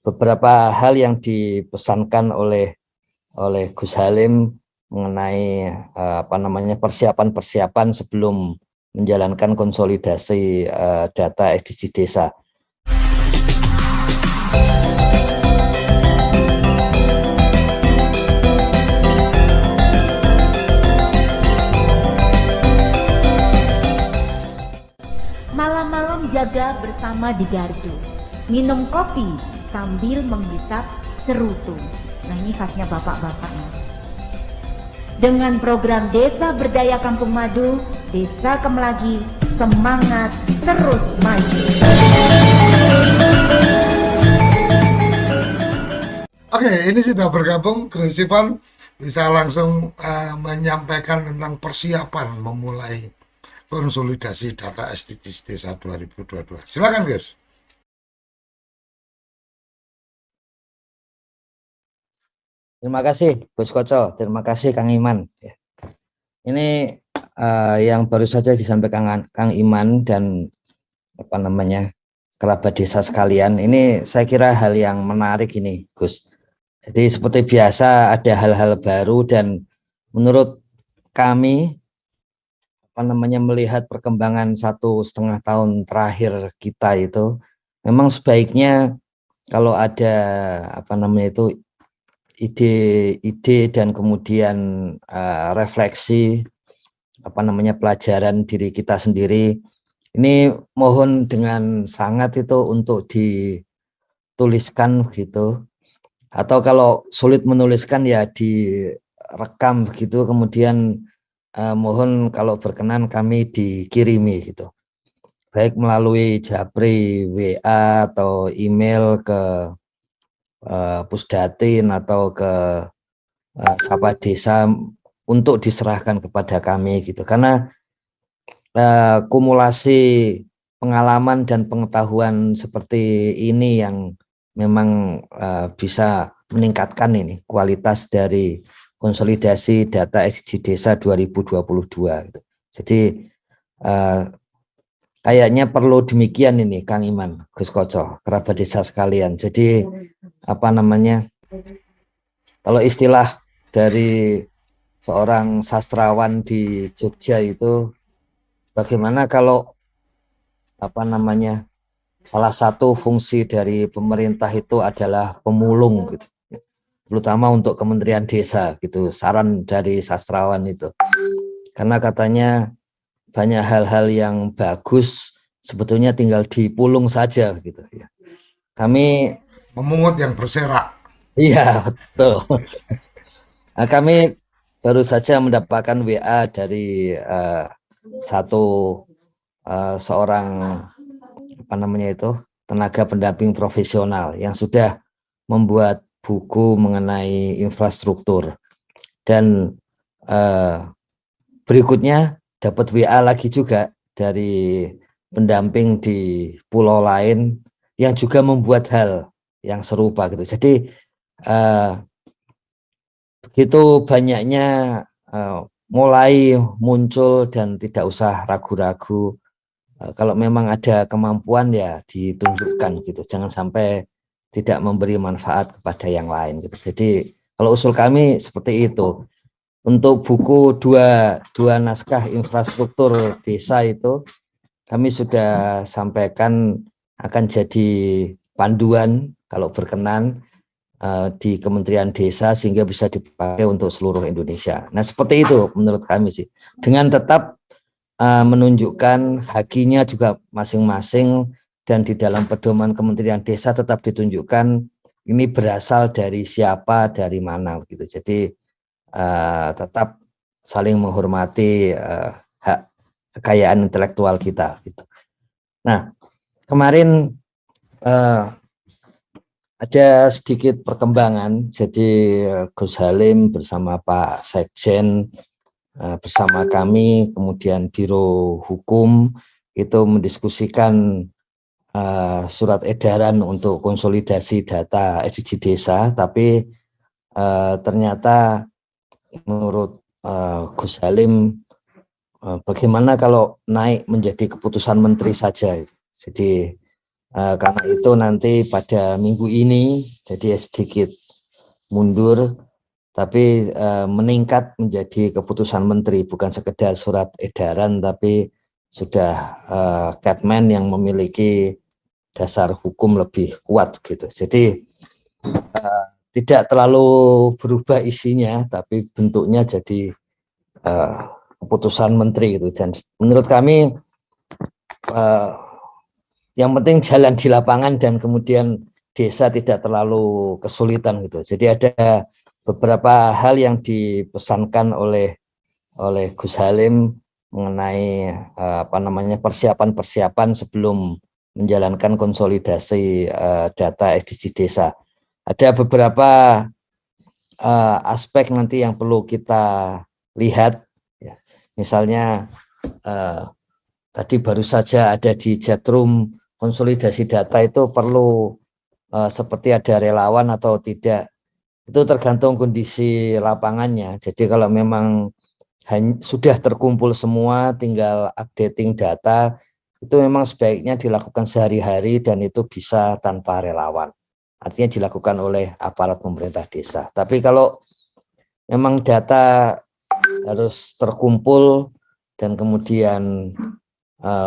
beberapa hal yang dipesankan oleh Gus Halim mengenai persiapan-persiapan sebelum menjalankan konsolidasi data SDG desa. Malam-malam jaga bersama di gardu, minum kopi sambil menghisap cerutu. Nah, ini khasnya bapak-bapak nih. Dengan program Desa Berdaya Kampung Madu, Desa Kemelagi semangat terus maju. Oke, ini sudah bergabung Gus Ivan, bisa langsung menyampaikan tentang persiapan memulai konsolidasi data SDGs Desa 2022. Silakan, Gus. Terima kasih Gus Koco, terima kasih Kang Iman. Ini yang baru saja disampaikan Kang Iman dan kerabat desa sekalian. Ini saya kira hal yang menarik ini, Gus. Jadi seperti biasa ada hal-hal baru dan menurut kami melihat perkembangan 1,5 tahun terakhir kita itu memang sebaiknya kalau ada ide-ide dan kemudian refleksi pelajaran diri kita sendiri, ini mohon dengan sangat itu untuk dituliskan gitu, atau kalau sulit menuliskan ya direkam begitu, kemudian mohon kalau berkenan kami dikirimi gitu, baik melalui Japri, WA atau email ke Pusdatin atau ke Sapa Desa untuk diserahkan kepada kami gitu, karena kumulasi pengalaman dan pengetahuan seperti ini yang memang bisa meningkatkan ini kualitas dari konsolidasi data SDG Desa 2022 gitu. Jadi kayaknya perlu demikian ini Kang Iman, Gus Koco, kerabat desa sekalian. Jadi kalau istilah dari seorang sastrawan di Jogja itu, bagaimana kalau salah satu fungsi dari pemerintah itu adalah pemulung gitu, terutama untuk Kementerian Desa gitu, saran dari sastrawan itu, karena katanya banyak hal-hal yang bagus sebetulnya tinggal dipulung saja gitu ya. Kami memungut yang berserak. Iya, betul. Nah, kami baru saja mendapatkan WA dari seorang tenaga pendamping profesional yang sudah membuat buku mengenai infrastruktur, dan berikutnya dapat WA lagi juga dari pendamping di pulau lain yang juga membuat hal yang serupa gitu. Jadi begitu banyaknya mulai muncul dan tidak usah ragu-ragu, kalau memang ada kemampuan ya ditunjukkan gitu, jangan sampai tidak memberi manfaat kepada yang lain gitu. Jadi kalau usul kami seperti itu. Untuk buku dua naskah infrastruktur desa itu kami sudah sampaikan akan jadi panduan kalau berkenan di Kementerian Desa sehingga bisa dipakai untuk seluruh Indonesia. Nah, seperti itu menurut kami sih. Dengan tetap menunjukkan hakinya juga masing-masing, dan di dalam pedoman Kementerian Desa tetap ditunjukkan ini berasal dari siapa, dari mana gitu. Jadi tetap saling menghormati hak kekayaan intelektual kita gitu. Nah, kemarin ada sedikit perkembangan. Jadi Gus Halim bersama Pak Sekjen bersama kami, kemudian Biro Hukum itu mendiskusikan surat edaran untuk konsolidasi data SDG Desa, tapi ternyata menurut Gus Halim, bagaimana kalau naik menjadi keputusan menteri saja. Jadi Karena itu nanti pada minggu ini jadi sedikit mundur, tapi meningkat menjadi keputusan menteri, bukan sekedar surat edaran, tapi sudah Kepmen yang memiliki dasar hukum lebih kuat gitu. Jadi tidak terlalu berubah isinya, tapi bentuknya jadi keputusan menteri gitu. Dan menurut kami yang penting jalan di lapangan dan kemudian desa tidak terlalu kesulitan gitu. Jadi ada beberapa hal yang dipesankan oleh Gus Halim mengenai persiapan-persiapan sebelum menjalankan konsolidasi data SDG desa. Ada beberapa aspek nanti yang perlu kita lihat, ya. Misalnya tadi baru saja ada di chatroom, konsolidasi data itu perlu seperti ada relawan atau tidak, itu tergantung kondisi lapangannya. Jadi kalau memang sudah terkumpul semua, tinggal updating data, itu memang sebaiknya dilakukan sehari-hari dan itu bisa tanpa relawan. Artinya dilakukan oleh aparat pemerintah desa. Tapi kalau memang data harus terkumpul dan kemudian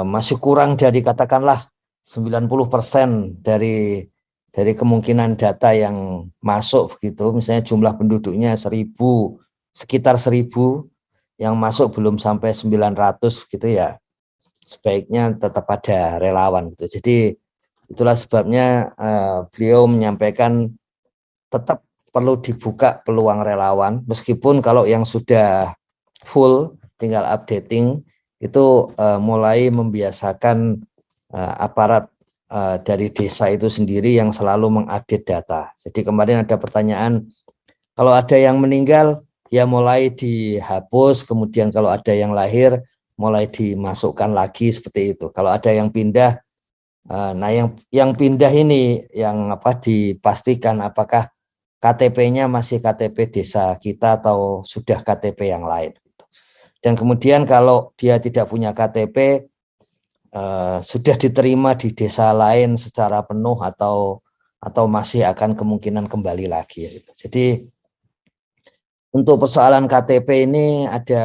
masih kurang dari katakanlah 90% dari kemungkinan data yang masuk begitu, misalnya jumlah penduduknya 1000, sekitar 1000, yang masuk belum sampai 900 gitu ya, sebaiknya tetap ada relawan gitu. Jadi itulah sebabnya beliau menyampaikan tetap perlu dibuka peluang relawan, meskipun kalau yang sudah full tinggal updating itu mulai membiasakan aparat dari desa itu sendiri yang selalu mengupdate data. Jadi kemarin ada pertanyaan, kalau ada yang meninggal ya mulai dihapus, kemudian kalau ada yang lahir mulai dimasukkan lagi seperti itu. Kalau ada yang pindah, nah yang pindah ini yang dipastikan apakah KTP-nya masih KTP desa kita atau sudah KTP yang lain. Dan kemudian kalau dia tidak punya KTP, sudah diterima di desa lain secara penuh atau masih akan kemungkinan kembali lagi. Jadi untuk persoalan KTP ini ada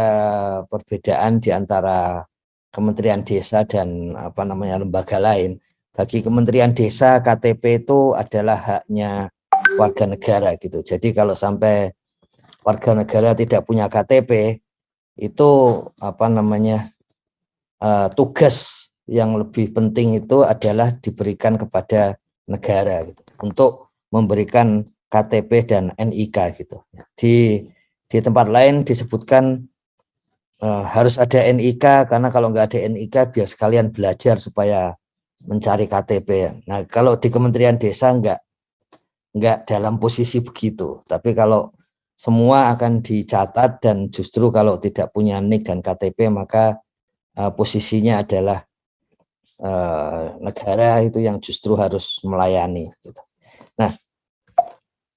perbedaan di antara Kementerian Desa dan lembaga lain. Bagi Kementerian Desa, KTP itu adalah haknya warga negara gitu. Jadi kalau sampai warga negara tidak punya KTP, itu tugas yang lebih penting itu adalah diberikan kepada negara gitu, untuk memberikan KTP dan NIK gitu. Di tempat lain disebutkan harus ada NIK, karena kalau nggak ada NIK biar sekalian belajar supaya mencari KTP. Nah kalau di Kementerian Desa nggak dalam posisi begitu, tapi kalau semua akan dicatat dan justru kalau tidak punya NIK dan KTP maka posisinya adalah negara itu yang justru harus melayani gitu. Nah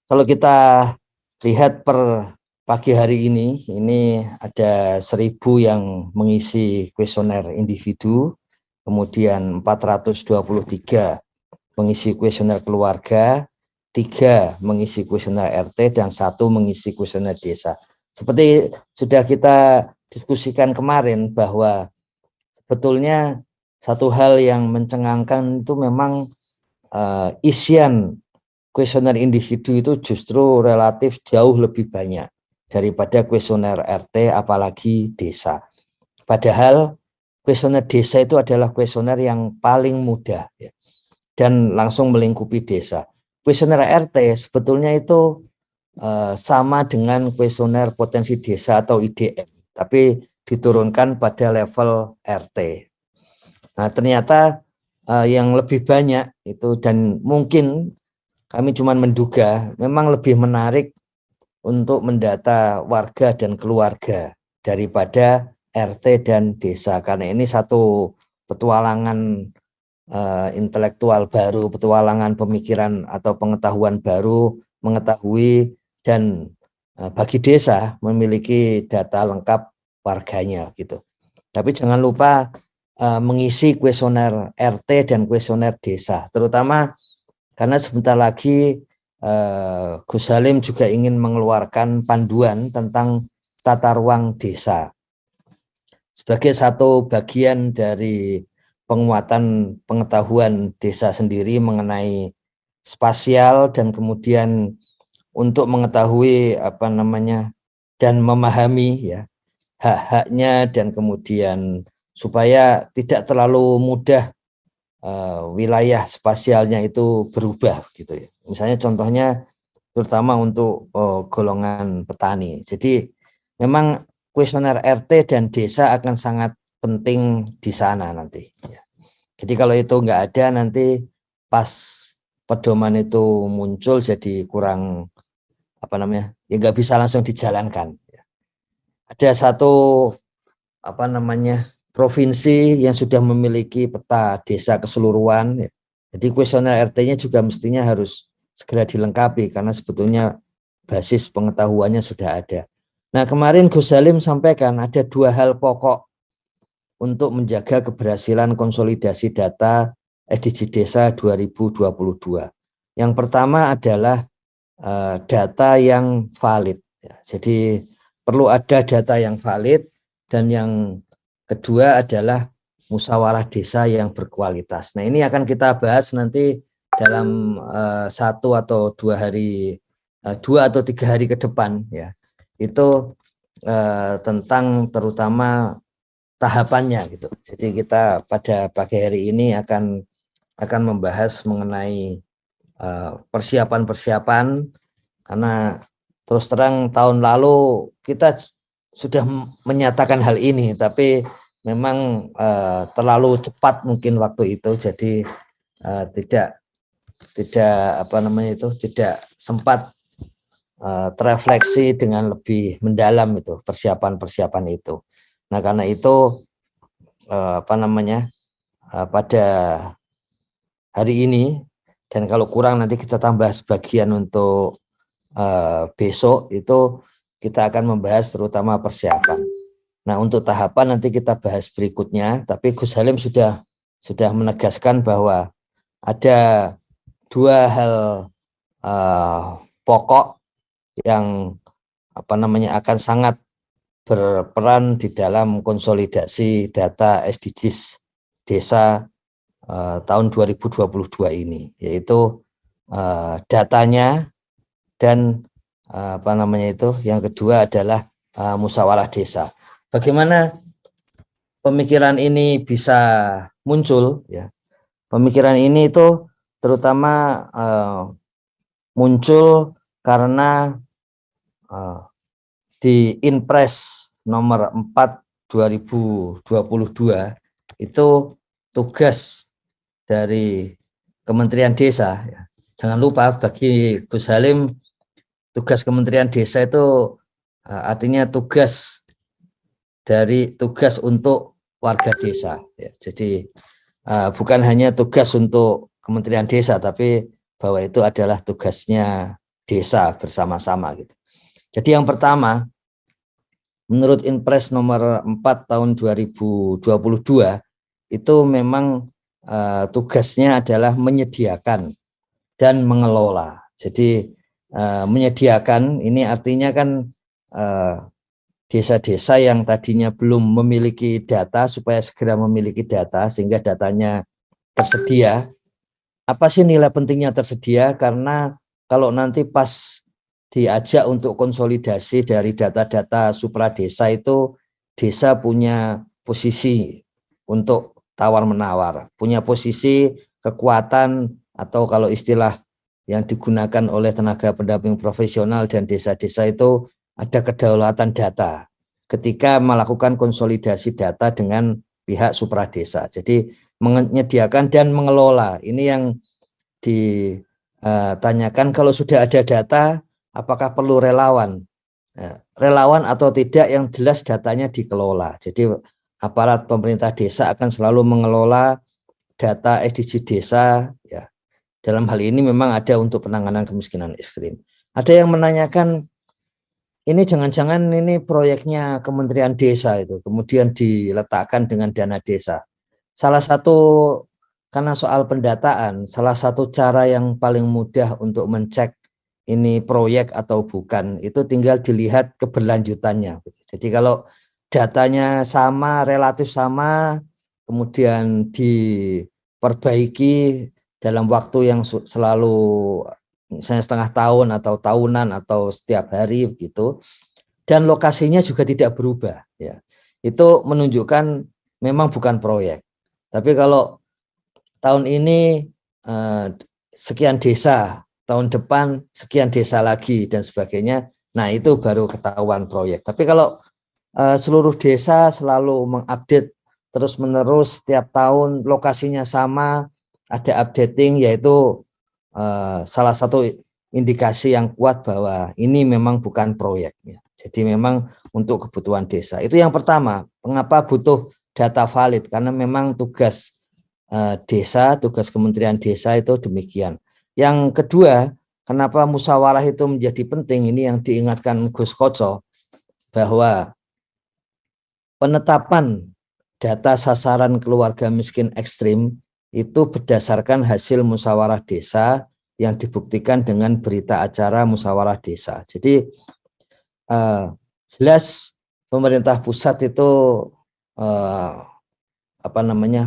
kalau kita lihat per pagi hari ini ada 1000 yang mengisi kuesioner individu, kemudian 423 mengisi kuesioner keluarga, 3 mengisi kuesioner RT, dan 1 mengisi kuesioner desa. Seperti sudah kita diskusikan kemarin bahwa sebetulnya satu hal yang mencengangkan itu memang isian kuesioner individu itu justru relatif jauh lebih banyak daripada kuesioner RT apalagi desa. Padahal kuesioner desa itu adalah kuesioner yang paling mudah ya, dan langsung melingkupi desa. Kuesioner RT sebetulnya itu sama dengan kuesioner potensi desa atau IDM, tapi diturunkan pada level RT. Nah ternyata yang lebih banyak itu, dan mungkin kami cuma menduga, memang lebih menarik untuk mendata warga dan keluarga daripada RT dan desa, karena ini satu petualangan intelektual baru, petualangan pemikiran atau pengetahuan baru, mengetahui dan bagi desa memiliki data lengkap warganya gitu. Tapi jangan lupa mengisi kuesioner RT dan kuesioner desa, terutama karena sebentar lagi Gus Halim juga ingin mengeluarkan panduan tentang tata ruang desa sebagai satu bagian dari penguatan pengetahuan desa sendiri mengenai spasial, dan kemudian untuk mengetahui dan memahami ya hak-haknya, dan kemudian supaya tidak terlalu mudah wilayah spasialnya itu berubah gitu ya. Misalnya contohnya terutama untuk golongan petani. Jadi memang kuesioner RT dan desa akan sangat penting di sana nanti. Ya. Jadi kalau itu nggak ada, nanti pas pedoman itu muncul jadi kurang ya nggak bisa langsung dijalankan. Ada satu provinsi yang sudah memiliki peta desa keseluruhan. Jadi kuesioner RT-nya juga mestinya harus segera dilengkapi karena sebetulnya basis pengetahuannya sudah ada. Nah, kemarin Gus Halim sampaikan ada 2 hal pokok untuk menjaga keberhasilan konsolidasi data SDGs Desa 2022. Yang pertama adalah data yang valid. Jadi perlu ada data yang valid, dan yang kedua adalah musyawarah desa yang berkualitas. Nah, ini akan kita bahas nanti dalam 1 atau 2 hari, 2 atau 3 hari ke depan ya. Itu tentang terutama tahapannya gitu. Jadi kita pada pagi hari ini akan membahas mengenai persiapan-persiapan, karena terus terang tahun lalu kita sudah menyatakan hal ini, tapi memang terlalu cepat mungkin waktu itu, jadi tidak sempat terefleksi dengan lebih mendalam itu persiapan-persiapan itu. Nah, karena itu pada hari ini, dan kalau kurang nanti kita tambah sebagian untuk besok, itu kita akan membahas terutama persiapan. Nah, untuk tahapan nanti kita bahas berikutnya, tapi Gus Halim sudah menegaskan bahwa ada 2 hal pokok yang akan sangat berperan di dalam konsolidasi data SDGs Desa tahun 2022 ini, yaitu datanya, dan yang kedua adalah musyawarah desa. Bagaimana pemikiran ini bisa muncul ya? Pemikiran ini itu terutama muncul karena di Inpres nomor 4 2022 itu tugas dari Kementerian Desa ya. Jangan lupa, bagi Gus Halim tugas Kementerian Desa itu artinya tugas untuk warga desa ya. Jadi bukan hanya tugas untuk Kementerian Desa, tapi bahwa itu adalah tugasnya desa bersama-sama gitu. Jadi yang pertama, menurut Inpres nomor 4 tahun 2022 itu memang tugasnya adalah menyediakan dan mengelola. Jadi menyediakan ini artinya kan desa-desa yang tadinya belum memiliki data supaya segera memiliki data sehingga datanya tersedia. Apa sih nilai pentingnya tersedia? Karena kalau nanti pas diajak untuk konsolidasi dari data-data supra desa, itu desa punya posisi untuk tawar-menawar, punya posisi kekuatan, atau kalau istilah yang digunakan oleh tenaga pendamping profesional dan desa-desa itu ada kedaulatan data ketika melakukan konsolidasi data dengan pihak supra desa. Jadi menyediakan dan mengelola, ini yang ditanyakan. Kalau sudah ada data, apakah perlu relawan? Relawan atau tidak, yang jelas datanya dikelola. Jadi aparat pemerintah desa akan selalu mengelola data SDGs desa ya. Dalam hal ini memang ada untuk penanganan kemiskinan ekstrim. Ada yang menanyakan, ini jangan-jangan ini proyeknya Kementerian Desa itu kemudian diletakkan dengan dana desa. salah satu karena soal pendataan, salah satu cara yang paling mudah untuk mencek ini proyek atau bukan itu tinggal dilihat keberlanjutannya. Jadi kalau datanya sama, relatif sama, kemudian diperbaiki dalam waktu yang selalu misalnya setengah tahun atau tahunan atau setiap hari begitu, dan lokasinya juga tidak berubah, ya, itu menunjukkan memang bukan proyek. Tapi kalau tahun ini sekian desa, tahun depan sekian desa lagi dan sebagainya, nah itu baru ketahuan proyek. Tapi kalau seluruh desa selalu mengupdate terus-menerus setiap tahun, lokasinya sama, ada updating, yaitu salah satu indikasi yang kuat bahwa ini memang bukan proyeknya. Jadi memang untuk kebutuhan desa. Itu yang pertama. Mengapa butuh data valid? Karena memang tugas desa, tugas Kementerian Desa itu demikian. Yang kedua, kenapa musyawarah itu menjadi penting? Ini yang diingatkan Gus Koco, bahwa penetapan data sasaran keluarga miskin ekstrim itu berdasarkan hasil musyawarah desa yang dibuktikan dengan berita acara musyawarah desa. Jadi jelas pemerintah pusat itu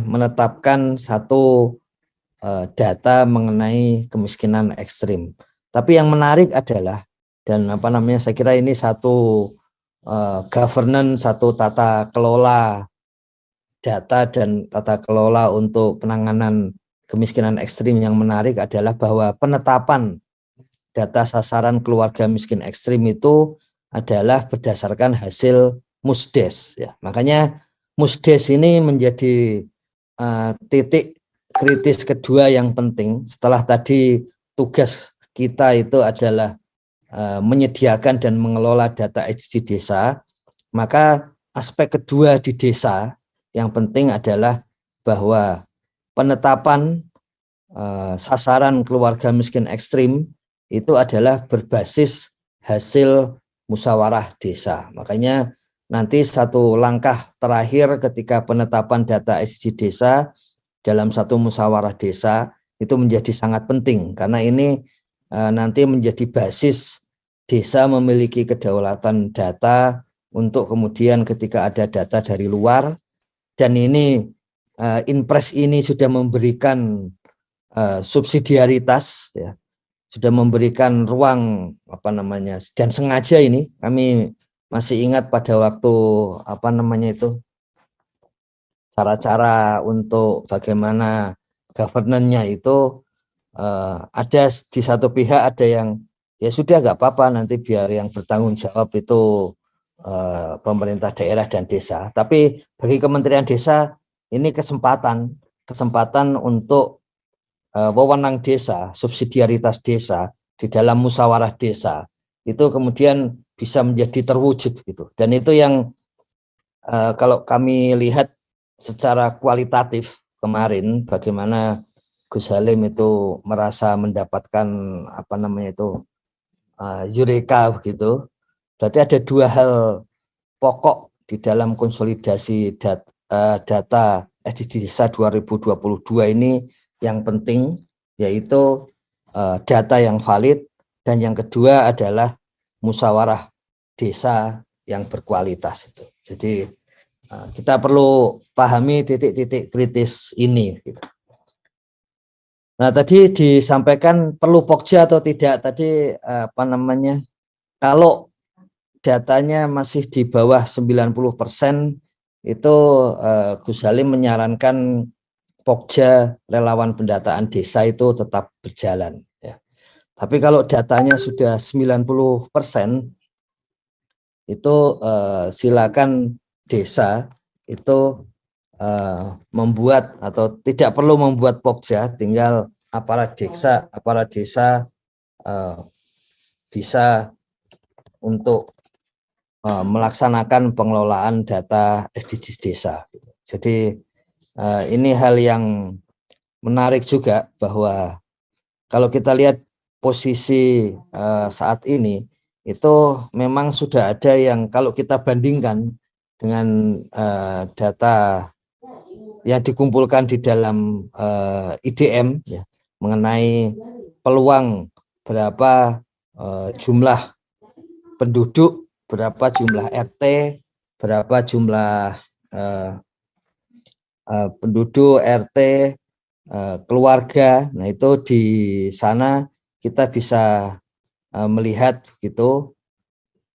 menetapkan satu data mengenai kemiskinan ekstrim. Tapi yang menarik adalah, dan saya kira ini satu governance, satu tata kelola data dan tata kelola untuk penanganan kemiskinan ekstrim yang menarik adalah bahwa penetapan data sasaran keluarga miskin ekstrim itu adalah berdasarkan hasil Musdes, ya. Makanya Musdes ini menjadi titik kritis kedua yang penting. Setelah tadi tugas kita itu adalah menyediakan dan mengelola data SDG desa, maka aspek kedua di desa yang penting adalah bahwa penetapan sasaran keluarga miskin ekstrim itu adalah berbasis hasil musyawarah desa. Makanya nanti satu langkah terakhir ketika penetapan data SDG desa dalam satu musyawarah desa itu menjadi sangat penting, karena ini nanti menjadi basis desa memiliki kedaulatan data untuk kemudian ketika ada data dari luar, dan ini Inpres ini sudah memberikan subsidiaritas, ya, sudah memberikan ruang dan sengaja ini kami masih ingat pada waktu cara-cara untuk bagaimana governance-nya itu ada di satu pihak ada yang ya sudah nggak apa-apa, nanti biar yang bertanggung jawab itu pemerintah daerah dan desa. Tapi bagi Kementerian Desa ini kesempatan untuk wewenang desa, subsidiaritas desa di dalam musyawarah desa itu kemudian bisa menjadi terwujud gitu. Dan itu yang kalau kami lihat secara kualitatif kemarin, bagaimana Gus Halim itu merasa mendapatkan eureka begitu. Berarti ada dua hal pokok di dalam konsolidasi data SDG Desa 2022 ini yang penting, yaitu data yang valid, dan yang kedua adalah musyawarah desa yang berkualitas itu. Jadi kita perlu pahami titik-titik kritis ini gitu. Nah, tadi disampaikan perlu Pokja atau tidak. Tadi kalau datanya masih di bawah 90% itu Gus Halim menyarankan Pokja, relawan pendataan desa, itu tetap berjalan, ya. Tapi kalau datanya sudah 90% itu silakan desa itu membuat atau tidak perlu membuat Pokja, tinggal aparat desa bisa untuk melaksanakan pengelolaan data SDGs desa. Jadi ini hal yang menarik juga, bahwa kalau kita lihat posisi saat ini itu memang sudah ada yang kalau kita bandingkan dengan data yang dikumpulkan di dalam IDM ya, mengenai peluang berapa jumlah penduduk, berapa jumlah RT, berapa jumlah penduduk RT, keluarga. Nah, itu di sana kita bisa melihat gitu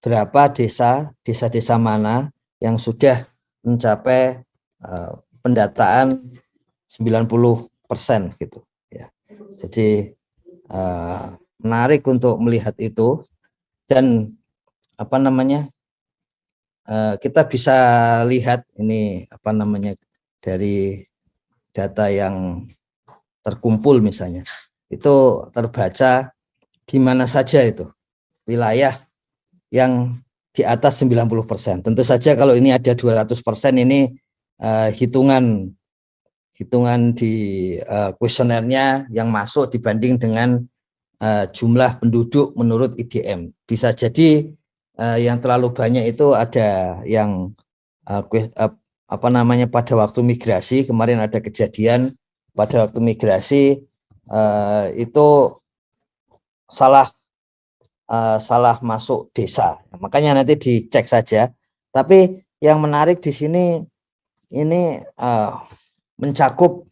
berapa desa-desa mana yang sudah mencapai pendataan 90% gitu ya. Jadi menarik untuk melihat itu, dan apa namanya, kita bisa lihat ini apa namanya dari data yang terkumpul misalnya itu terbaca di mana saja itu wilayah yang di atas 90%. Tentu saja kalau ini ada 200% ini hitungan di kuesionernya yang masuk dibanding dengan jumlah penduduk menurut IDM. Bisa jadi yang terlalu banyak itu ada yang apa namanya pada waktu migrasi, kemarin ada kejadian pada waktu migrasi itu salah masuk desa. Makanya nanti dicek saja. Tapi yang menarik di sini ini mencakup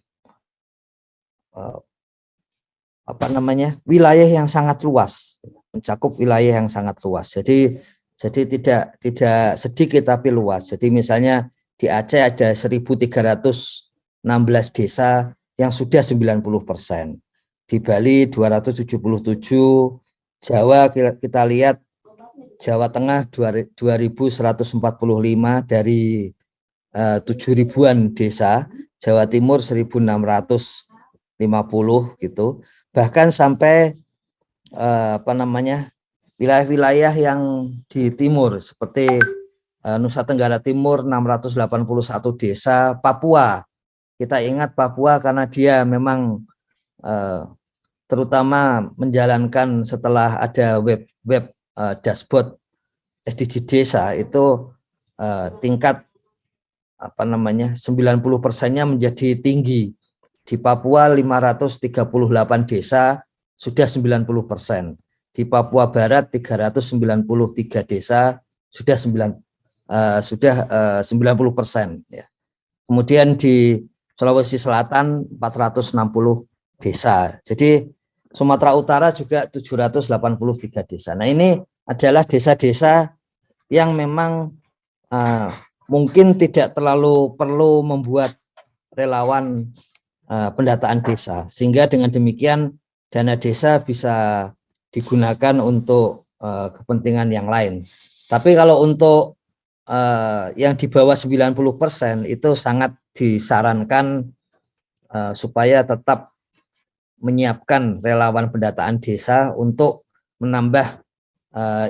apa namanya wilayah yang sangat luas, mencakup wilayah yang sangat luas. Jadi tidak sedikit tapi luas. Jadi misalnya di Aceh ada 1.316 desa yang sudah 90%. Di Bali 277, Jawa kita lihat Jawa Tengah 2.145 dari 7.000-an desa, Jawa Timur 1.650 gitu. Bahkan sampai apa namanya wilayah-wilayah yang di timur seperti Nusa Tenggara Timur 681 desa, Papua. Kita ingat Papua karena dia memang terutama menjalankan setelah ada web dashboard SDG desa itu tingkat apa namanya 90%-nya menjadi tinggi. Di Papua 538 desa sudah 90%. Di Papua Barat 393 desa sudah 90% ya. Kemudian di Sulawesi Selatan 460 desa. Jadi Sumatera Utara juga 783 desa. Nah, ini adalah desa-desa yang memang mungkin tidak terlalu perlu membuat relawan pendataan desa, sehingga dengan demikian dana desa bisa digunakan untuk kepentingan yang lain. Tapi kalau untuk yang di bawah 90% itu sangat disarankan supaya tetap menyiapkan relawan pendataan desa untuk menambah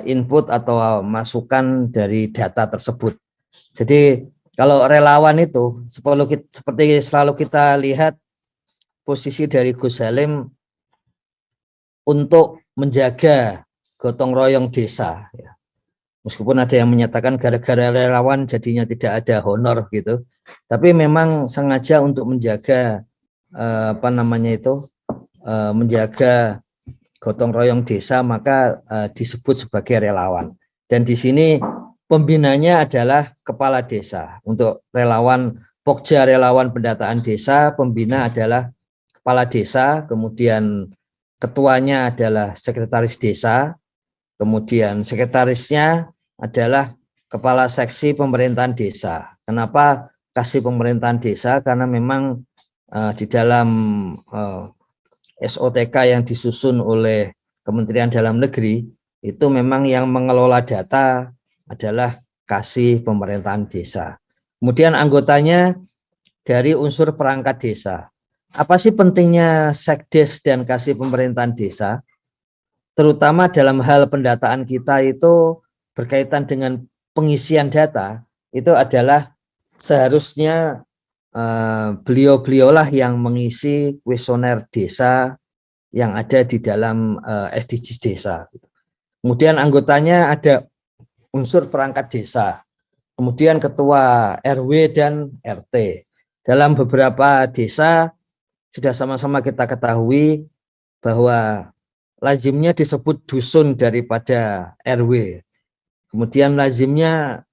input atau masukan dari data tersebut. Jadi kalau relawan itu seperti selalu kita lihat posisi dari Gus Halim untuk menjaga gotong royong desa. Meskipun ada yang menyatakan gara-gara relawan jadinya tidak ada honor gitu, tapi memang sengaja untuk menjaga apa namanya itu menjaga gotong royong desa, maka disebut sebagai relawan. Dan di sini pembinanya adalah kepala desa. Untuk relawan Pokja, relawan pendataan desa, pembina adalah kepala desa, kemudian ketuanya adalah sekretaris desa, kemudian sekretarisnya adalah kepala seksi pemerintahan desa. Kenapa kasih pemerintahan desa? Karena memang di dalam SOTK yang disusun oleh Kementerian Dalam Negeri itu memang yang mengelola data adalah kasih pemerintahan desa. Kemudian anggotanya dari unsur perangkat desa. Apa sih pentingnya Sekdes dan kasih pemerintahan desa? Terutama dalam hal pendataan kita itu berkaitan dengan pengisian data, itu adalah seharusnya beliau-beliaulah yang mengisi kuesioner desa yang ada di dalam SDGs desa. Kemudian anggotanya ada unsur perangkat desa, kemudian ketua RW dan RT. dalam beberapa desa sudah sama-sama kita ketahui bahwa lazimnya disebut dusun daripada RW. Kemudian lazimnya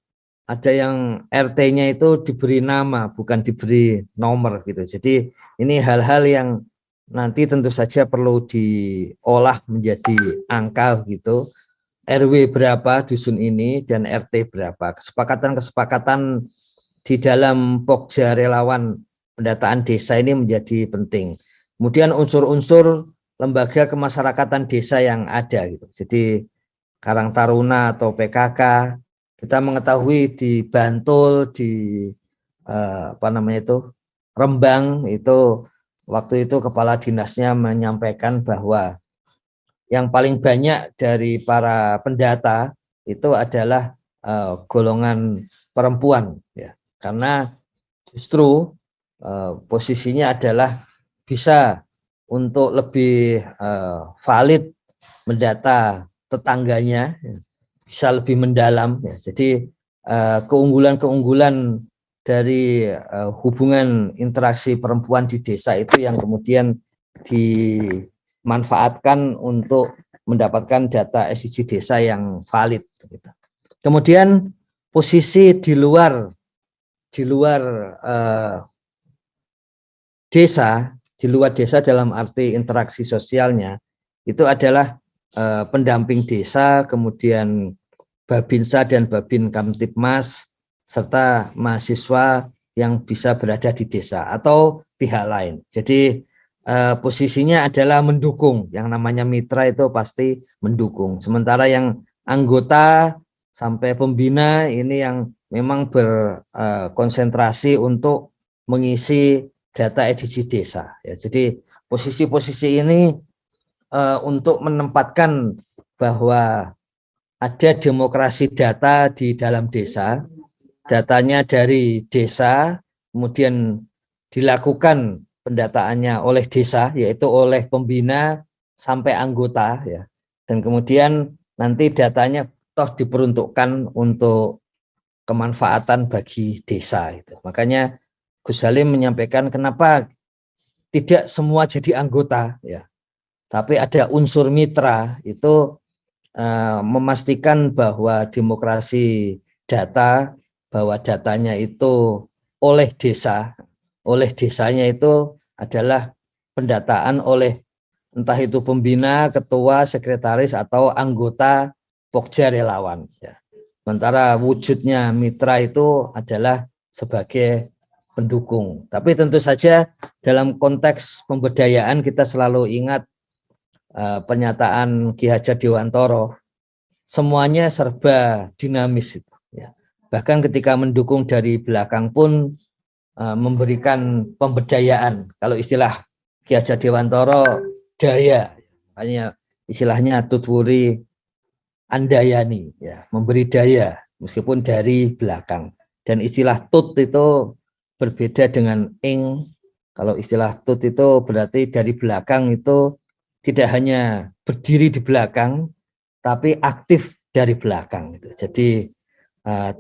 ada yang RT-nya itu diberi nama, bukan diberi nomor gitu. Jadi ini hal-hal yang nanti tentu saja perlu diolah menjadi angka gitu. RW berapa dusun ini dan RT berapa. Kesepakatan-kesepakatan di dalam Pokja relawan pendataan desa ini menjadi penting. Kemudian unsur-unsur lembaga kemasyarakatan desa yang ada gitu. Jadi Karang Taruna atau PKK, kita mengetahui di Bantul, di Rembang itu waktu itu kepala dinasnya menyampaikan bahwa yang paling banyak dari para pendata itu adalah golongan perempuan, ya, karena justru posisinya adalah bisa untuk lebih valid mendata tetangganya, bisa lebih mendalam, ya. Jadi keunggulan-keunggulan dari hubungan interaksi perempuan di desa itu yang kemudian dimanfaatkan untuk mendapatkan data SDG desa yang valid. Kemudian posisi di luar desa dalam arti interaksi sosialnya itu adalah pendamping desa, kemudian Babinsa dan Babin Kamtipmas, serta mahasiswa yang bisa berada di desa atau pihak lain. Jadi posisinya adalah mendukung, yang namanya mitra itu pasti mendukung. Sementara yang anggota sampai pembina ini yang memang berkonsentrasi untuk mengisi data SDG desa. Ya, jadi posisi-posisi ini untuk menempatkan bahwa ada demokrasi data di dalam desa, datanya dari desa, kemudian dilakukan pendataannya oleh desa, yaitu oleh pembina sampai anggota, ya, dan kemudian nanti datanya toh diperuntukkan untuk kemanfaatan bagi desa. Itu. Makanya Gus Halim menyampaikan kenapa tidak semua jadi anggota, ya, tapi ada unsur mitra itu. Memastikan bahwa demokrasi data, bahwa datanya itu oleh desanya itu adalah pendataan oleh entah itu pembina, ketua, sekretaris, atau anggota Pokja relawan. Ya. Sementara wujudnya mitra itu adalah sebagai pendukung. Tapi tentu saja dalam konteks pemberdayaan kita selalu ingat pernyataan Ki Hajar Dewantoro, semuanya serba dinamis itu, ya. Bahkan ketika mendukung dari belakang pun memberikan pemberdayaan. Kalau istilah Ki Hajar Dewantoro daya, hanya istilahnya tutwuri andayani, ya, memberi daya meskipun dari belakang. Dan istilah tut itu berbeda dengan ing. Kalau istilah tut itu berarti dari belakang itu tidak hanya berdiri di belakang, tapi aktif dari belakang. Jadi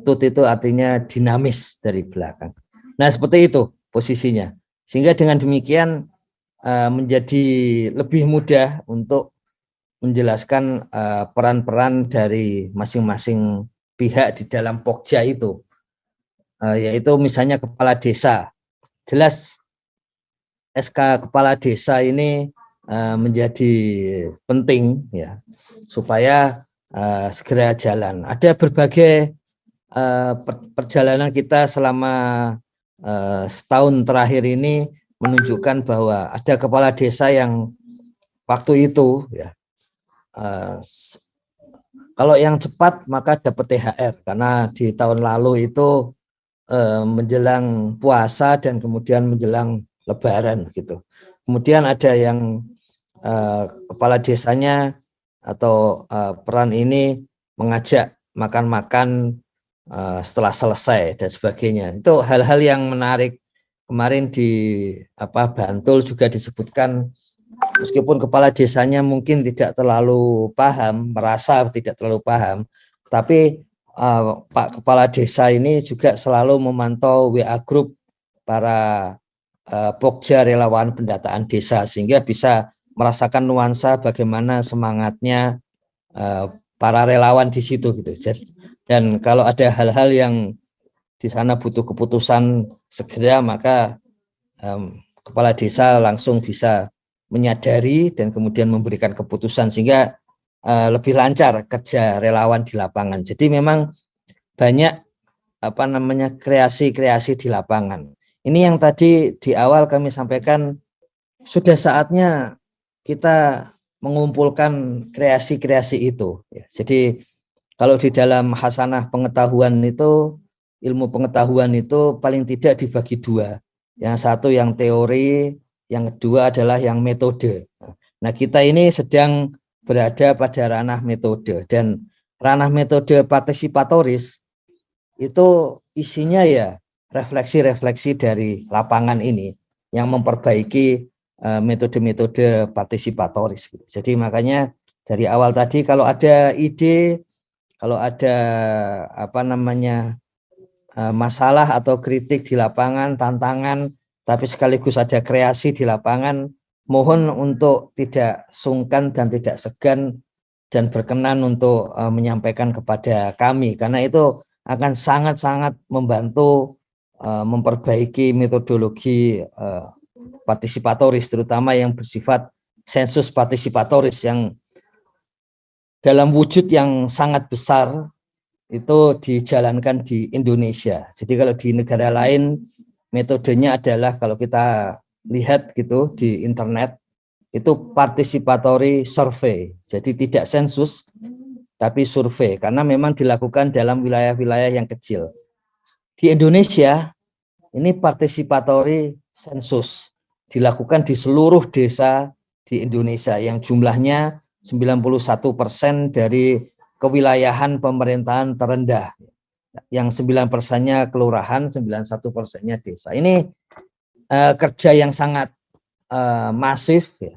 tut itu artinya dinamis dari belakang. Nah seperti itu posisinya. Sehingga dengan demikian menjadi lebih mudah untuk menjelaskan peran-peran dari masing-masing pihak di dalam Pokja itu. Yaitu misalnya kepala desa. Jelas SK kepala desa ini menjadi penting, ya, supaya segera jalan. Ada berbagai perjalanan kita selama setahun terakhir ini menunjukkan bahwa ada kepala desa yang waktu itu, ya, kalau yang cepat maka dapat THR, karena di tahun lalu itu menjelang puasa dan kemudian menjelang Lebaran gitu. Kemudian ada yang kepala desanya atau peran ini mengajak makan-makan setelah selesai dan sebagainya. Itu hal-hal yang menarik. Kemarin di Bantul juga disebutkan, meskipun kepala desanya mungkin tidak terlalu paham, merasa tidak terlalu paham, tapi Pak Kepala Desa ini juga selalu memantau WA Group para Pokja relawan pendataan desa, sehingga bisa merasakan nuansa bagaimana semangatnya para relawan di situ gitu. Dan kalau ada hal-hal yang di sana butuh keputusan segera, maka kepala desa langsung bisa menyadari dan kemudian memberikan keputusan, sehingga lebih lancar kerja relawan di lapangan. Jadi memang banyak kreasi-kreasi di lapangan. Ini yang tadi di awal kami sampaikan, sudah saatnya kita mengumpulkan kreasi-kreasi itu. Jadi kalau di dalam hasanah pengetahuan itu, ilmu pengetahuan itu paling tidak dibagi dua. Yang satu yang teori, yang kedua adalah yang metode. Nah, kita ini sedang berada pada ranah metode, dan ranah metode partisipatoris itu isinya ya refleksi-refleksi dari lapangan ini yang memperbaiki metode-metode partisipatoris. Jadi makanya dari awal tadi kalau ada ide, kalau ada masalah atau kritik di lapangan, tantangan, tapi sekaligus ada kreasi di lapangan, mohon untuk tidak sungkan dan tidak segan dan berkenan untuk menyampaikan kepada kami, karena itu akan sangat-sangat membantu memperbaiki metodologi partisipatoris, terutama yang bersifat sensus partisipatoris yang dalam wujud yang sangat besar itu dijalankan di Indonesia. Jadi kalau di negara lain metodenya adalah, kalau kita lihat gitu di internet, itu participatory survey. Jadi tidak sensus tapi survei, karena memang dilakukan dalam wilayah-wilayah yang kecil. Di Indonesia ini participatory sensus, dilakukan di seluruh desa di Indonesia yang jumlahnya 91% dari kewilayahan pemerintahan terendah, yang 9%-nya kelurahan, 91%-nya desa. Ini kerja yang sangat masif ya,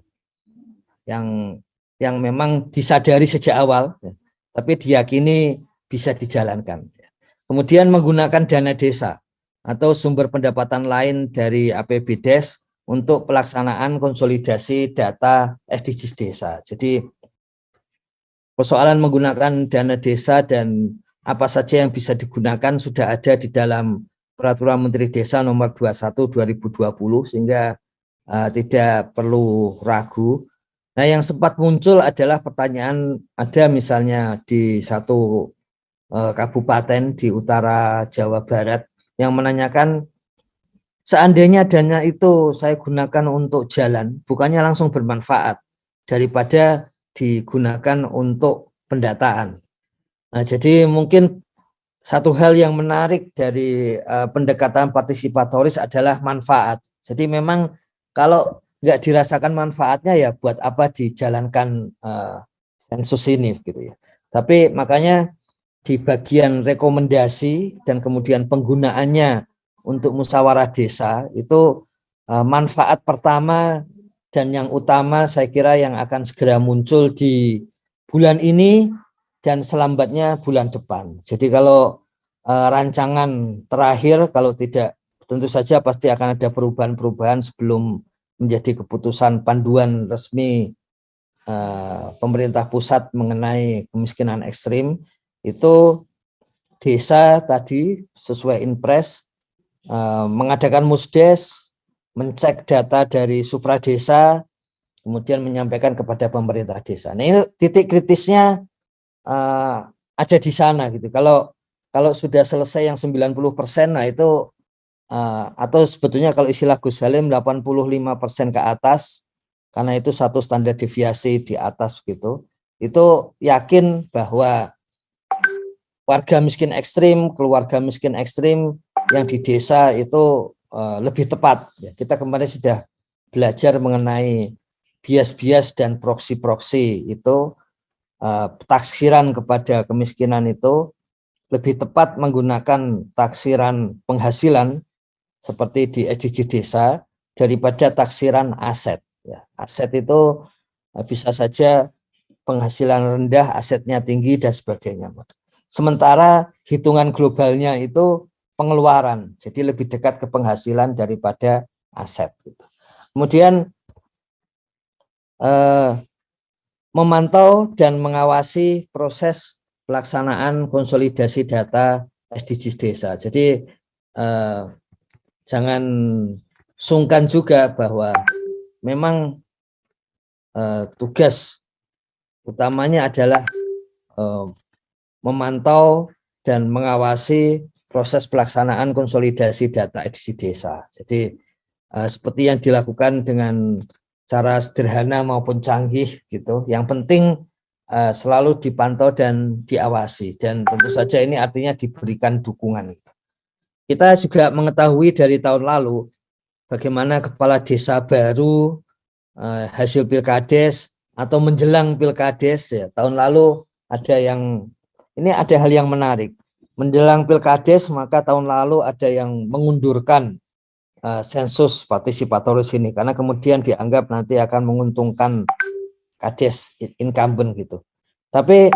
yang memang disadari sejak awal ya, tapi diyakini bisa dijalankan. Kemudian menggunakan dana desa atau sumber pendapatan lain dari APBDes untuk pelaksanaan konsolidasi data SDGs desa. Jadi persoalan menggunakan dana desa dan apa saja yang bisa digunakan sudah ada di dalam Peraturan Menteri Desa nomor 21 2020, sehingga tidak perlu ragu. Nah, yang sempat muncul adalah pertanyaan, ada misalnya di satu kabupaten di utara Jawa Barat yang menanyakan, seandainya dana itu saya gunakan untuk jalan, bukannya langsung bermanfaat daripada digunakan untuk pendataan. Nah, jadi mungkin satu hal yang menarik dari pendekatan partisipatoris adalah manfaat. Jadi memang kalau nggak dirasakan manfaatnya, ya buat apa dijalankan sensus ini gitu ya. Tapi makanya di bagian rekomendasi dan kemudian penggunaannya untuk musyawarah desa itu manfaat pertama dan yang utama saya kira yang akan segera muncul di bulan ini dan selambatnya bulan depan. Jadi kalau rancangan terakhir, kalau tidak, tentu saja pasti akan ada perubahan-perubahan sebelum menjadi keputusan panduan resmi pemerintah pusat mengenai kemiskinan ekstrim. Itu desa tadi sesuai Inpres mengadakan musdes, mencek data dari supradesa, kemudian menyampaikan kepada pemerintah desa. Nah, ini titik kritisnya ada di sana gitu. Kalau sudah selesai yang 90%, nah itu atau sebetulnya kalau istilah Gus Halim 85% ke atas, karena itu satu standar deviasi di atas gitu, itu yakin bahwa warga miskin ekstrim, keluarga miskin ekstrim yang di desa itu lebih tepat. Kita kemarin sudah belajar mengenai bias-bias dan proksi-proksi itu, taksiran kepada kemiskinan itu lebih tepat menggunakan taksiran penghasilan seperti di SDG desa daripada taksiran aset. Ya, aset itu bisa saja penghasilan rendah, asetnya tinggi dan sebagainya. Sementara hitungan globalnya itu pengeluaran, jadi lebih dekat ke penghasilan daripada aset. Gitu. Kemudian memantau dan mengawasi proses pelaksanaan konsolidasi data SDGs desa. Jadi jangan sungkan juga bahwa memang tugas utamanya adalah memantau dan mengawasi proses pelaksanaan konsolidasi data SDGs desa. Jadi seperti yang dilakukan dengan cara sederhana maupun canggih gitu. Yang penting selalu dipantau dan diawasi, dan tentu saja ini artinya diberikan dukungan. Kita juga mengetahui dari tahun lalu bagaimana kepala desa baru hasil pilkades atau menjelang pilkades ya. Tahun lalu ada hal yang menarik. Menjelang pilkades maka tahun lalu ada yang mengundurkan sensus partisipatoris ini karena kemudian dianggap nanti akan menguntungkan kades incumbent gitu. Tapi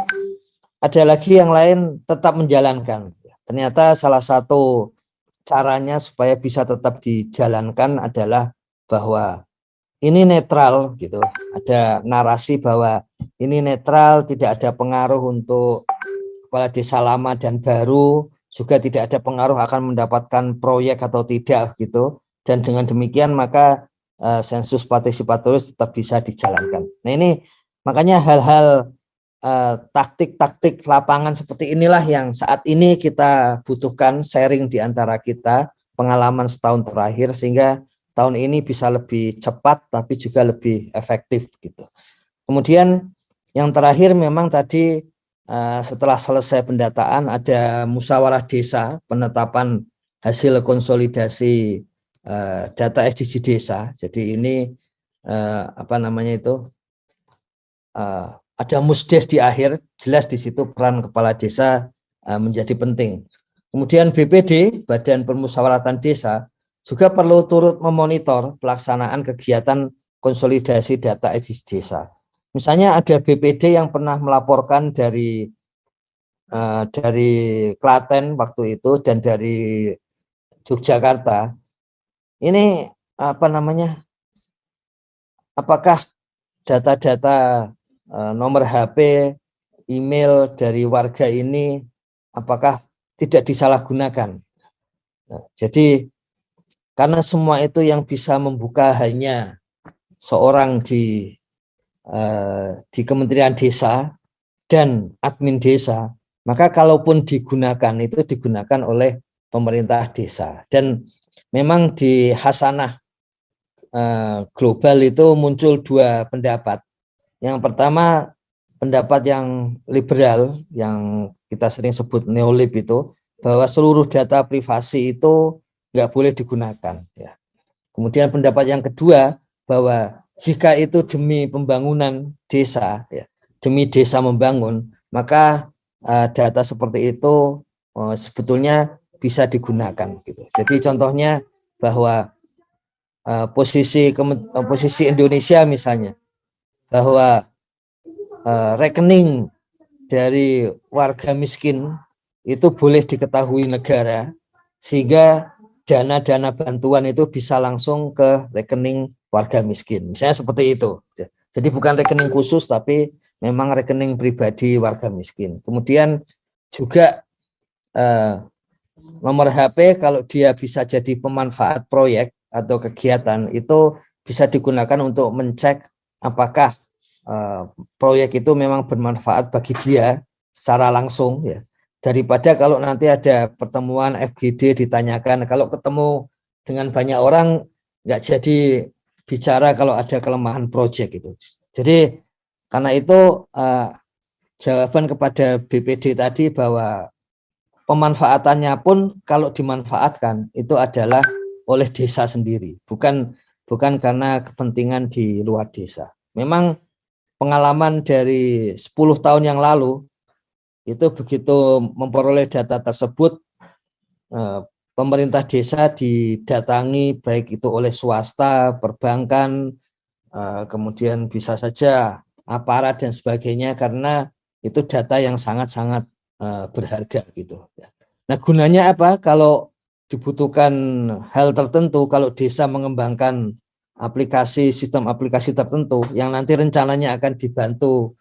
ada lagi yang lain tetap menjalankan. Ternyata salah satu caranya supaya bisa tetap dijalankan adalah bahwa ini netral gitu. Ada narasi bahwa ini netral, tidak ada pengaruh untuk kepala desa lama dan baru, juga tidak ada pengaruh akan mendapatkan proyek atau tidak gitu. Dan dengan demikian maka sensus partisipatoris tetap bisa dijalankan. Nah ini makanya hal-hal taktik-taktik lapangan seperti inilah yang saat ini kita butuhkan, sharing di antara kita pengalaman setahun terakhir sehingga tahun ini bisa lebih cepat tapi juga lebih efektif gitu. Kemudian yang terakhir memang tadi setelah selesai pendataan ada musyawarah desa penetapan hasil konsolidasi data SDGs desa. Jadi ini ada musdes di akhir, jelas di situ peran kepala desa menjadi penting. Kemudian BPD, Badan Permusyawaratan Desa, juga perlu turut memonitor pelaksanaan kegiatan konsolidasi data SDGs desa. Misalnya ada BPD yang pernah melaporkan dari Klaten waktu itu dan dari Yogyakarta. Ini apakah data-data nomor HP, email dari warga ini apakah tidak disalahgunakan? Nah, jadi karena semua itu yang bisa membuka hanya seorang di Kementerian Desa dan admin desa, maka kalaupun digunakan itu digunakan oleh pemerintah desa. Dan memang di Hasanah global itu muncul dua pendapat. Yang pertama pendapat yang liberal yang kita sering sebut neolib itu, bahwa seluruh data privasi itu nggak boleh digunakan. Ya. Kemudian pendapat yang kedua bahwa jika itu demi pembangunan desa, ya, demi desa membangun, maka data seperti itu sebetulnya bisa digunakan. Gitu. Jadi contohnya bahwa posisi Indonesia misalnya, bahwa rekening dari warga miskin itu boleh diketahui negara sehingga dana-dana bantuan itu bisa langsung ke rekening warga miskin. Misalnya seperti itu. Jadi bukan rekening khusus tapi memang rekening pribadi warga miskin. Kemudian juga nomor HP kalau dia bisa jadi pemanfaat proyek atau kegiatan itu bisa digunakan untuk mencek apakah proyek itu memang bermanfaat bagi dia secara langsung ya, daripada kalau nanti ada pertemuan FGD ditanyakan, kalau ketemu dengan banyak orang nggak jadi bicara kalau ada kelemahan proyek itu. Jadi karena itu jawaban kepada BPD tadi bahwa pemanfaatannya pun kalau dimanfaatkan itu adalah oleh desa sendiri, bukan karena kepentingan di luar desa. Memang pengalaman dari 10 tahun yang lalu itu begitu memperoleh data tersebut, pemerintah desa didatangi baik itu oleh swasta, perbankan, kemudian bisa saja aparat dan sebagainya karena itu data yang sangat-sangat berharga gitu. Nah gunanya apa? Kalau dibutuhkan hal tertentu, kalau desa mengembangkan sistem aplikasi tertentu yang nanti rencananya akan dibantu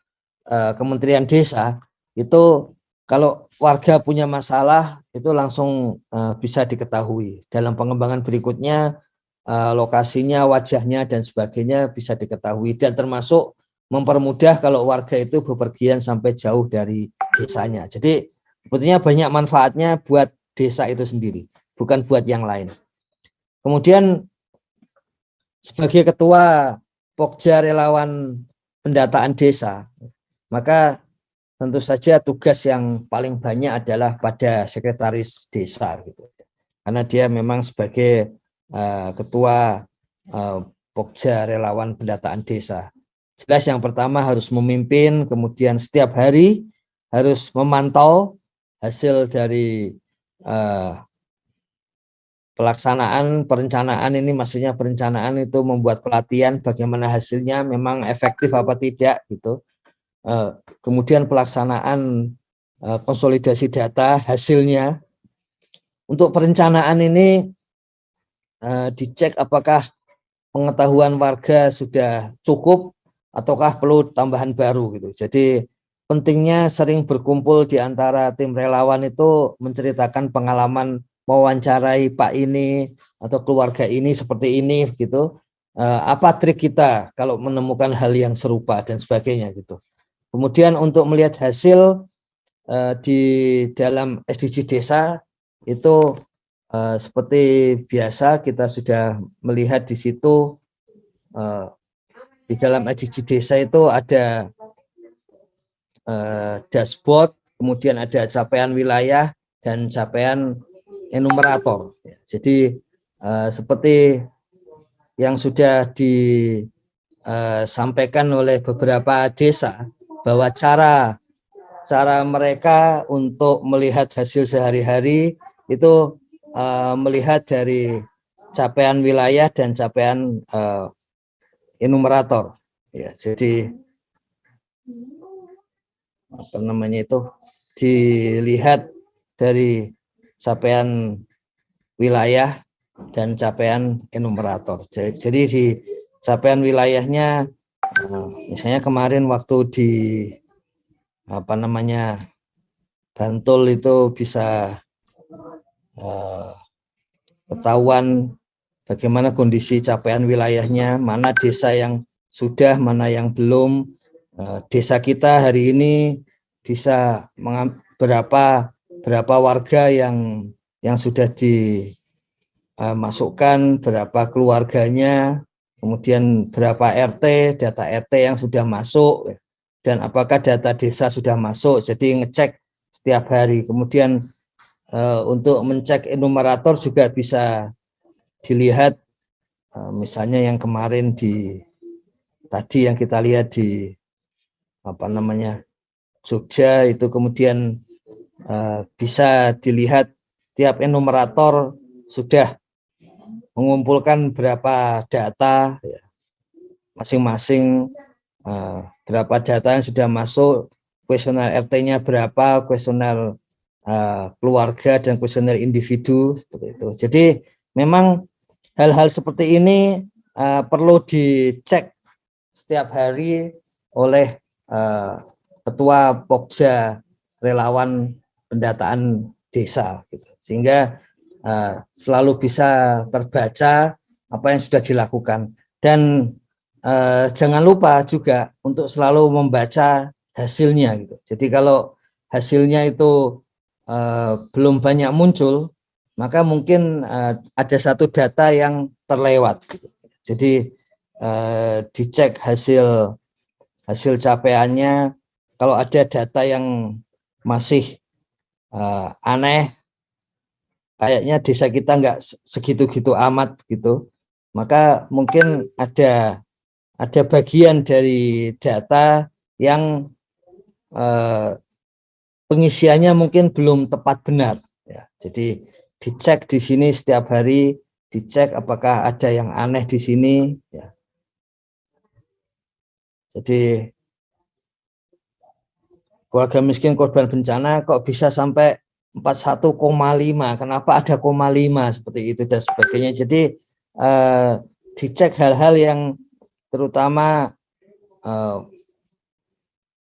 Kementerian Desa, itu kalau warga punya masalah itu langsung bisa diketahui. Dalam pengembangan berikutnya lokasinya, wajahnya dan sebagainya bisa diketahui, dan termasuk mempermudah kalau warga itu bepergian sampai jauh dari desanya. Jadi sebetulnya banyak manfaatnya buat desa itu sendiri, bukan buat yang lain. Kemudian sebagai ketua Pokja Relawan Pendataan Desa, maka tentu saja tugas yang paling banyak adalah pada sekretaris desa gitu. Karena dia memang sebagai ketua Pokja Relawan Pendataan Desa. Jelas yang pertama harus memimpin, kemudian setiap hari harus memantau hasil dari pelaksanaan perencanaan. Ini maksudnya perencanaan itu membuat pelatihan bagaimana hasilnya, memang efektif apa tidak gitu. Kemudian pelaksanaan konsolidasi data hasilnya. Untuk perencanaan ini dicek apakah pengetahuan warga sudah cukup ataukah perlu tambahan baru gitu. Jadi pentingnya sering berkumpul di antara tim relawan itu, menceritakan pengalaman mewawancarai Pak ini atau keluarga ini seperti ini gitu. Apa trik kita kalau menemukan hal yang serupa dan sebagainya gitu. Kemudian untuk melihat hasil di dalam SDG desa itu seperti biasa kita sudah melihat di situ, di dalam SDG desa itu ada dashboard, kemudian ada capaian wilayah dan capaian enumerator. Jadi seperti yang sudah disampaikan oleh beberapa desa, bahwa cara mereka untuk melihat hasil sehari-hari itu melihat dari capaian wilayah dan capaian enumerator. Ya, jadi apa namanya itu, dilihat dari capaian wilayah dan capaian enumerator. Jadi di capaian wilayahnya, misalnya kemarin waktu di apa namanya Bantul itu bisa ketahuan bagaimana kondisi capaian wilayahnya, mana desa yang sudah, mana yang belum. Desa kita hari ini bisa berapa warga yang sudah dimasukkan, berapa keluarganya, kemudian berapa RT, data RT yang sudah masuk, dan apakah data desa sudah masuk. Jadi ngecek setiap hari. Kemudian untuk mencek enumerator juga bisa dilihat, misalnya yang kemarin tadi yang kita lihat di apa namanya Jogja itu, kemudian bisa dilihat tiap enumerator sudah mengumpulkan berapa data ya, masing-masing, berapa data yang sudah masuk, kuesioner RT-nya berapa, kuesioner keluarga dan kuesioner individu, seperti itu. Jadi memang hal-hal seperti ini perlu dicek setiap hari oleh ketua Pokja Relawan Pendataan Desa gitu. Sehingga selalu bisa terbaca apa yang sudah dilakukan, dan jangan lupa juga untuk selalu membaca hasilnya gitu. Jadi kalau hasilnya itu belum banyak muncul, maka mungkin ada satu data yang terlewat gitu. Jadi dicek hasil capaiannya. Kalau ada data yang masih aneh, kayaknya desa kita nggak segitu-gitu amat gitu, maka mungkin ada bagian dari data yang pengisiannya mungkin belum tepat benar ya. Jadi dicek di sini setiap hari, dicek apakah ada yang aneh di sini ya. Jadi keluarga miskin korban bencana kok bisa sampai 41,5. Kenapa ada 0,5 seperti itu dan sebagainya. Jadi dicek hal-hal yang terutama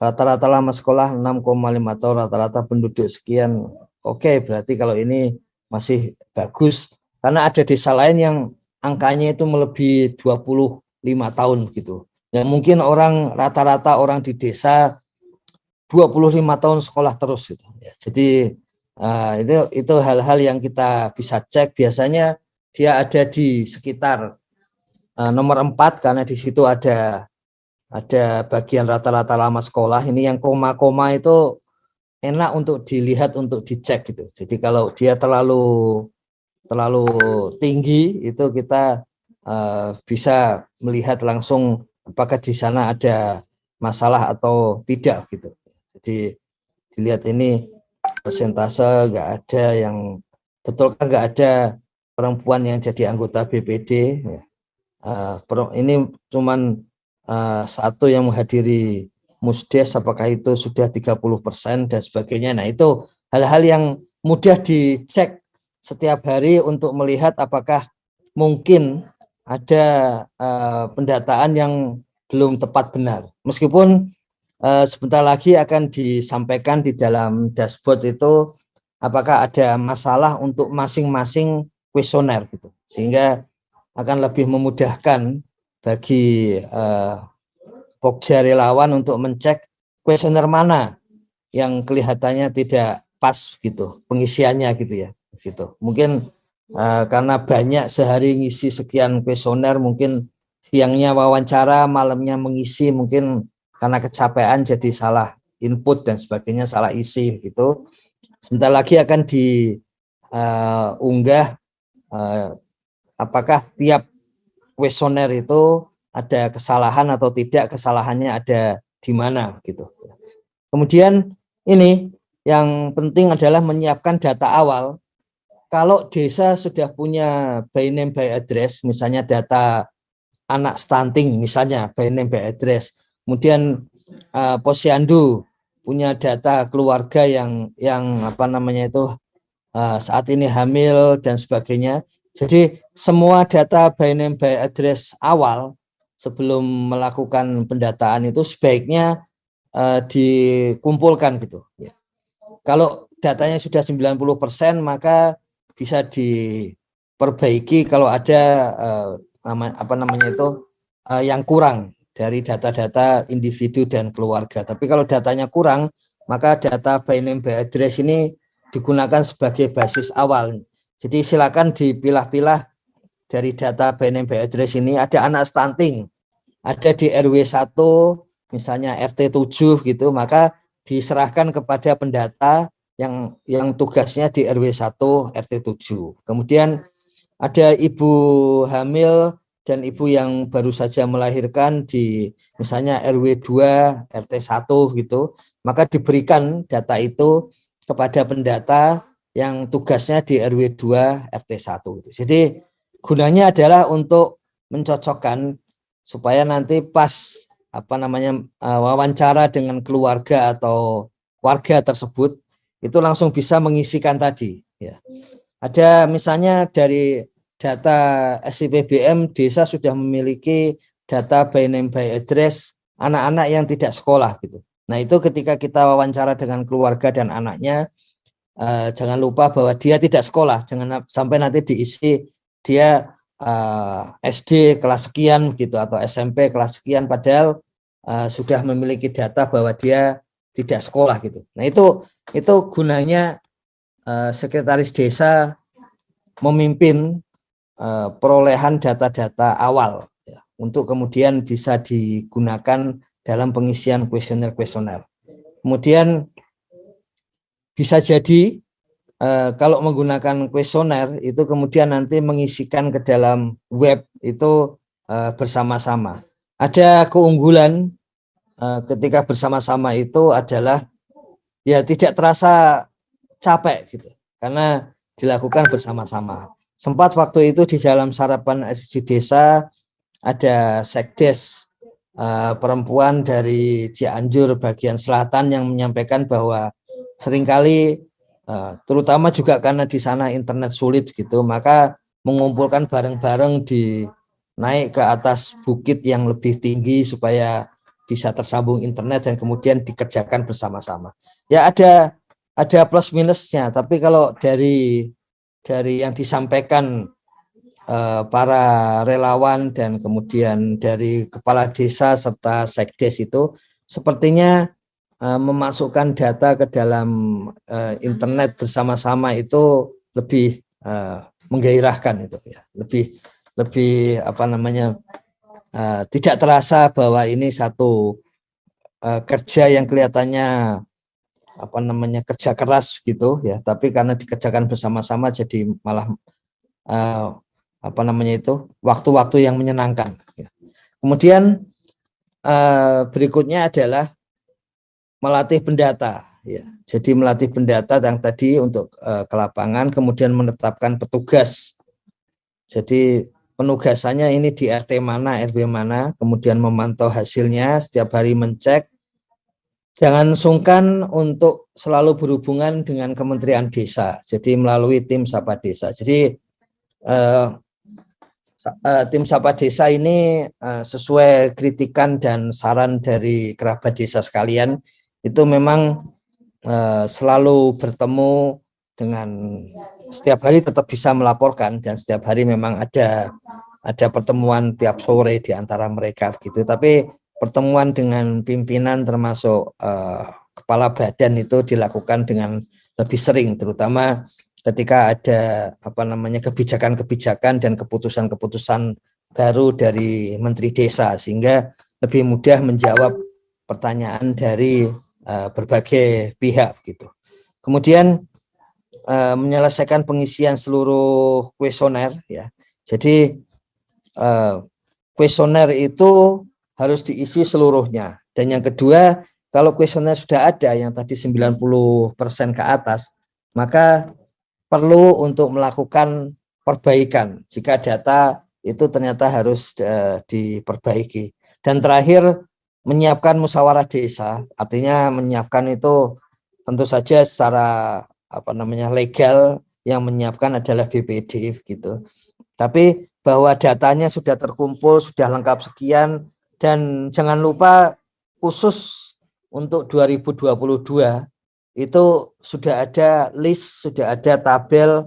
rata-rata lama sekolah 6,5 atau rata-rata penduduk sekian. Oke, berarti kalau ini masih bagus karena ada desa lain yang angkanya itu melebihi 25 tahun gitu. Ya mungkin rata-rata orang di desa 25 tahun sekolah terus gitu. Ya, jadi itu hal-hal yang kita bisa cek. Biasanya dia ada di sekitar nomor 4 karena di situ ada bagian rata-rata lama sekolah. Ini yang koma-koma itu enak untuk dilihat, untuk dicek gitu. Jadi kalau dia terlalu tinggi itu kita bisa melihat langsung apakah di sana ada masalah atau tidak gitu. Jadi dilihat ini persentase nggak ada yang betul kan, nggak ada perempuan yang jadi anggota BPD. Ini cuman satu yang menghadiri musdes, apakah itu sudah 30% dan sebagainya. Nah itu hal-hal yang mudah dicek setiap hari untuk melihat apakah mungkin ada pendataan yang belum tepat benar. Meskipun sebentar lagi akan disampaikan di dalam dashboard itu apakah ada masalah untuk masing-masing kuesioner gitu, sehingga akan lebih memudahkan bagi Pokja relawan untuk mencek kuesioner mana yang kelihatannya tidak pas gitu pengisiannya gitu ya gitu. Mungkin karena banyak sehari ngisi sekian kuesioner, mungkin siangnya wawancara, malamnya mengisi, mungkin karena kecapean jadi salah input dan sebagainya, salah isi gitu. Sebentar lagi akan diunggah apakah tiap kuesioner itu ada kesalahan atau tidak, kesalahannya ada di mana gitu. Kemudian ini yang penting adalah menyiapkan data awal. Kalau desa sudah punya by name by address, misalnya data anak stunting misalnya by name by address, kemudian Posyandu punya data keluarga yang apa namanya itu saat ini hamil dan sebagainya. Jadi semua data by name by address awal sebelum melakukan pendataan itu sebaiknya dikumpulkan gitu. Ya. Kalau datanya sudah 90% maka bisa diperbaiki kalau ada yang kurang dari data-data individu dan keluarga. Tapi kalau datanya kurang, maka data by name by address ini digunakan sebagai basis awal. Jadi silakan dipilah-pilah dari data by name by address ini. Ada anak stunting, ada di RW 1, misalnya RT 7 gitu, maka diserahkan kepada pendata yang tugasnya di RW 1 RT 7. Kemudian ada ibu hamil dan ibu yang baru saja melahirkan di misalnya RW 2 RT 1 gitu, maka diberikan data itu kepada pendata yang tugasnya di RW 2 RT 1 gitu. Jadi gunanya adalah untuk mencocokkan supaya nanti pas wawancara dengan keluarga atau warga tersebut itu langsung bisa mengisikan tadi ya. Ada misalnya dari data SIPBM desa sudah memiliki data by name by address anak-anak yang tidak sekolah gitu. Nah itu ketika kita wawancara dengan keluarga dan anaknya, jangan lupa bahwa dia tidak sekolah, jangan sampai nanti diisi dia SD kelas sekian gitu atau SMP kelas sekian padahal sudah memiliki data bahwa dia tidak sekolah gitu. Nah itu gunanya sekretaris desa memimpin perolehan data-data awal ya, untuk kemudian bisa digunakan dalam pengisian kuesioner-kuesioner. Kemudian bisa jadi kalau menggunakan kuesioner itu kemudian nanti mengisikan ke dalam web itu bersama-sama. Ada keunggulan ketika bersama-sama itu adalah ya tidak terasa capek gitu karena dilakukan bersama-sama. Sempat waktu itu di dalam sarapan SDG desa ada sekdes perempuan dari Cianjur bagian selatan yang menyampaikan bahwa seringkali terutama juga karena di sana internet sulit gitu, maka mengumpulkan bareng-bareng di naik ke atas bukit yang lebih tinggi supaya bisa tersambung internet dan kemudian dikerjakan bersama-sama. Ya ada plus minusnya, tapi kalau dari yang disampaikan para relawan dan kemudian dari kepala desa serta sekdes itu sepertinya memasukkan data ke dalam internet bersama-sama itu lebih menggairahkan itu ya, lebih apa namanya, tidak terasa bahwa ini satu kerja yang kelihatannya apa namanya kerja keras gitu ya, tapi karena dikerjakan bersama-sama jadi malah apa namanya itu waktu-waktu yang menyenangkan ya. Kemudian berikutnya adalah melatih pendata ya. Jadi melatih pendata yang tadi untuk ke lapangan, kemudian menetapkan petugas. Jadi penugasannya ini di RT mana, RW mana, kemudian memantau hasilnya, setiap hari mencek. Jangan sungkan untuk selalu berhubungan dengan Kementerian Desa. Jadi melalui tim Sapa Desa. Jadi tim Sapa Desa ini sesuai kritikan dan saran dari kerabat desa sekalian, itu memang selalu bertemu dengan setiap hari tetap bisa melaporkan dan setiap hari memang ada pertemuan tiap sore di antara mereka gitu. Tapi pertemuan dengan pimpinan termasuk kepala badan itu dilakukan dengan lebih sering, terutama ketika ada apa namanya kebijakan-kebijakan dan keputusan-keputusan baru dari Menteri Desa, sehingga lebih mudah menjawab pertanyaan dari berbagai pihak gitu. Kemudian menyelesaikan pengisian seluruh kuesioner ya. Jadi kuesioner itu harus diisi seluruhnya. Dan yang kedua, kalau kuesioner sudah ada yang tadi 90% ke atas, maka perlu untuk melakukan perbaikan jika data itu ternyata harus diperbaiki. Dan terakhir, menyiapkan musyawarah desa, artinya menyiapkan itu tentu saja secara apa namanya legal, yang menyiapkan adalah BPD gitu. Tapi bahwa datanya sudah terkumpul, sudah lengkap sekian, dan jangan lupa khusus untuk 2022 itu sudah ada list, sudah ada tabel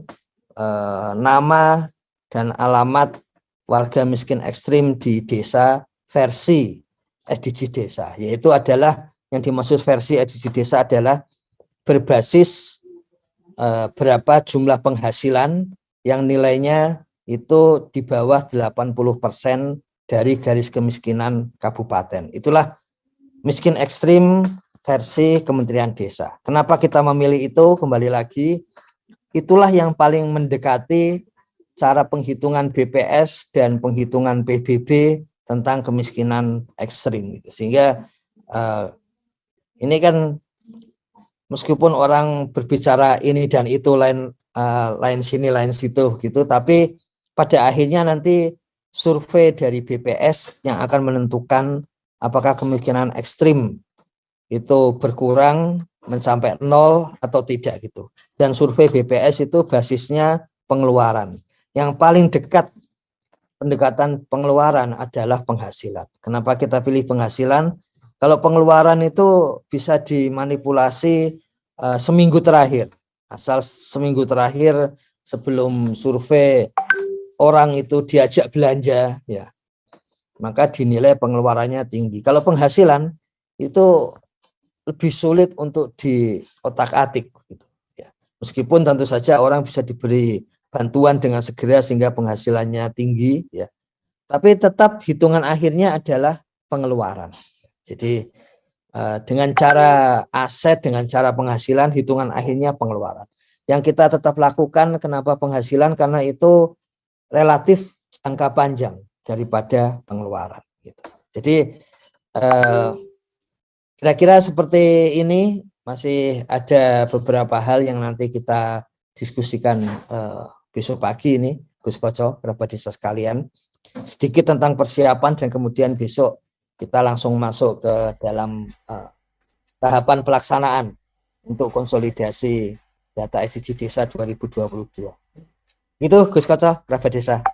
nama dan alamat warga miskin ekstrim di desa versi SDGs desa, yaitu adalah yang dimaksud versi SDGs desa adalah berbasis berapa jumlah penghasilan yang nilainya itu di bawah 80% dari garis kemiskinan kabupaten. Itulah miskin ekstrim versi Kementerian Desa. Kenapa kita memilih itu? Kembali lagi, itulah yang paling mendekati cara penghitungan BPS dan penghitungan PBB tentang kemiskinan ekstrim gitu. Sehingga ini kan meskipun orang berbicara ini dan itu, lain sini lain situ gitu, tapi pada akhirnya nanti survei dari BPS yang akan menentukan apakah kemiskinan ekstrim itu berkurang mencapai 0 atau tidak gitu. Dan survei BPS itu basisnya pengeluaran. Yang paling dekat pendekatan pengeluaran adalah penghasilan. Kenapa kita pilih penghasilan? Kalau pengeluaran itu bisa dimanipulasi seminggu terakhir. Asal seminggu terakhir sebelum survei orang itu diajak belanja ya, maka dinilai pengeluarannya tinggi. Kalau penghasilan itu lebih sulit untuk diotak-atik gitu ya. Meskipun tentu saja orang bisa diberi bantuan dengan segera sehingga penghasilannya tinggi ya, tapi tetap hitungan akhirnya adalah pengeluaran. Jadi dengan cara aset, dengan cara penghasilan, hitungan akhirnya pengeluaran. Yang kita tetap lakukan, kenapa penghasilan? Karena itu relatif jangka panjang daripada pengeluaran gitu. Jadi kira-kira seperti ini. Masih ada beberapa hal yang nanti kita diskusikan besok pagi ini, Gus Koco, kerabat desa sekalian, sedikit tentang persiapan dan kemudian besok kita langsung masuk ke dalam tahapan pelaksanaan untuk konsolidasi data SDGs Desa 2022. Itu Gus Koco, kerabat desa.